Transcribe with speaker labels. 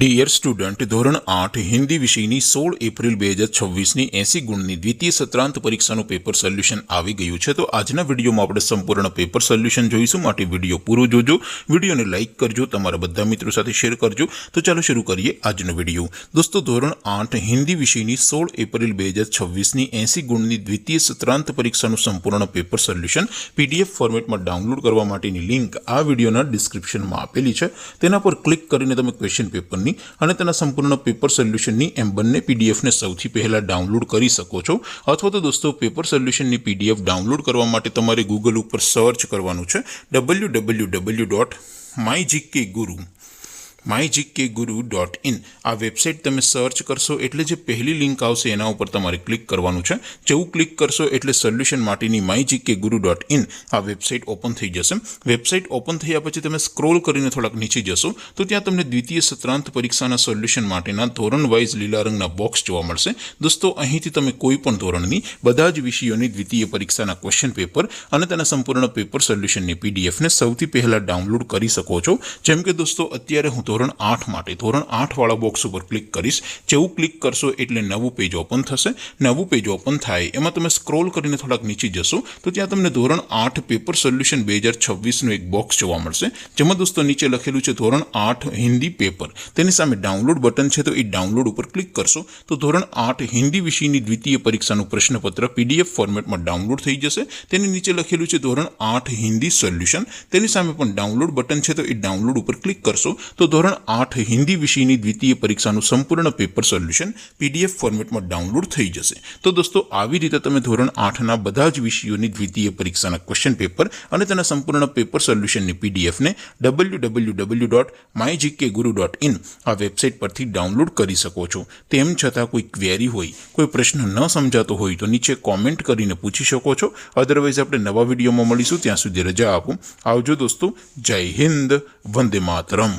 Speaker 1: Dear student, ધોરણ 8 હિન્દી વિષયની 16 April 2026ની 80 ગુણની દ્વિતીય સત્રાંત પરીક્ષાનું પેપર સોલ્યુશન આવી ગયું છે। તો આજના વિડીયોમાં આપણે સંપૂર્ણ પેપર સોલ્યુશન જોઈશું, માટે વિડીયો પૂરો જોજો, વિડીયોને લાઇક કરજો, તમારા બધા મિત્રો સાથે શેર કરજો। તો ચાલો શરૂ કરીએ આજનો વિડીયો। દોસ્તો, ધોરણ 8 હિન્દી વિષયની 16 એપ્રિલ 2026ની 80 ગુણની દ્વિતીય સત્રાંત પરીક્ષાનું સંપૂર્ણ પેપર સોલ્યુશન PDF ફોર્મેટમાં ડાઉનલોડ કરવા માટેની લિંક આ વિડીયોના ડિસ્ક્રિપ્શનમાં આપેલી છે। તેના પર ક્લિક કરીને તમે ક્વેશ્ચન પેપરની અને તેના સંપૂર્ણ પેપર સોલ્યુશનની એમ બંને પીડીએફને સૌથી પહેલા ડાઉનલોડ કરી શકો છો। અથવા તો દોસ્તો, પેપર સોલ્યુશનની પીડીએફ ડાઉનલોડ કરવા માટે તમારે ગૂગલ ઉપર સર્ચ કરવાનું છે www.mygkguru.in। આ વેબસાઇટ તમે સર્ચ કરશો એટલે જે પહેલી લિંક આવશે એના ઉપર તમારે ક્લિક કરવાનું છે। જેવું ક્લિક કરશો એટલે સોલ્યુશન માટેની mygkguru.in આ વેબસાઇટ ઓપન થઈ જશે। વેબસાઇટ ઓપન થયા પછી તમે સ્ક્રોલ કરીને થોડાક નીચે જશો તો ત્યાં તમને દ્વિતીય સત્રાંત પરીક્ષાના સોલ્યુશન માટેના ધોરણ વાઇઝ લીલા રંગના બોક્સ જોવા મળશે। દોસ્તો, અહીંથી તમે કોઈ પણ ધોરણની બધા જ વિષયોની દ્વિતીય પરીક્ષાના ક્વેશ્ચન પેપર અને તેના સંપૂર્ણ પેપર સોલ્યુશનની પીડીએફને સૌથી પહેલા ડાઉનલોડ કરી શકો છો। જેમ કે દોસ્તો, અત્યારે હું ધોરણ 8 માટે ધોરણ 8 વાળા બોક્સ ઉપર ક્લિક કરીશ। જેવું ક્લિક કરશો એટલે નવું પેજ ઓપન થશે। નવું પેજ ઓપન થાય એમાં તમે સ્ક્રોલ કરીને થોડાક નીચે જશો તો ત્યાં તમને ધોરણ 8 પેપર સોલ્યુશન 2026નું એક બોક્સ જોવા મળશે, જેમાં દોસ્તો નીચે લખેલું છે ધોરણ 8 હિન્દી પેપર। તેની સામે ડાઉનલોડ બટન છે, તો એ ડાઉનલોડ ઉપર ક્લિક કરશો તો ધોરણ 8 હિન્દી વિષયની દ્વિતીય પરીક્ષાનું પ્રશ્નપત્ર PDF ફોર્મેટમાં ડાઉનલોડ થઈ જશે। તેની નીચે લખેલું છે ધોરણ 8 હિન્દી સોલ્યુશન। તેની સામે પણ ડાઉનલોડ બટન છે, તો એ ડાઉનલોડ ઉપર ક્લિક કરશો તો ધોરણ 8 હિન્દી વિષયની દ્વિતીય પરીક્ષાનું સંપૂર્ણ પેપર સોલ્યુશન PDF ફોર્મેટમાં ડાઉનલોડ થઈ જશે। તો દોસ્તો, આવી રીતે તમે ધોરણ 8ના બધા જ વિષયોની દ્વિતીય પરીક્ષાના ક્વેશ્ચન પેપર અને તેના સંપૂર્ણ પેપર સોલ્યુશનની પીડીએફને www.mygkguru.in આ વેબસાઇટ પરથી ડાઉનલોડ કરી શકો છો। તેમ છતાં કોઈ ક્વેરી હોય, કોઈ પ્રશ્ન ન સમજાતો હોય તો નીચે કોમેન્ટ કરીને પૂછી શકો છો। અધરવાઇઝ આપણે નવા વિડીયોમાં મળીશું, ત્યાં સુધી રજા આપો। આવજો દોસ્તો, જય હિન્દ, વંદે માતરમ।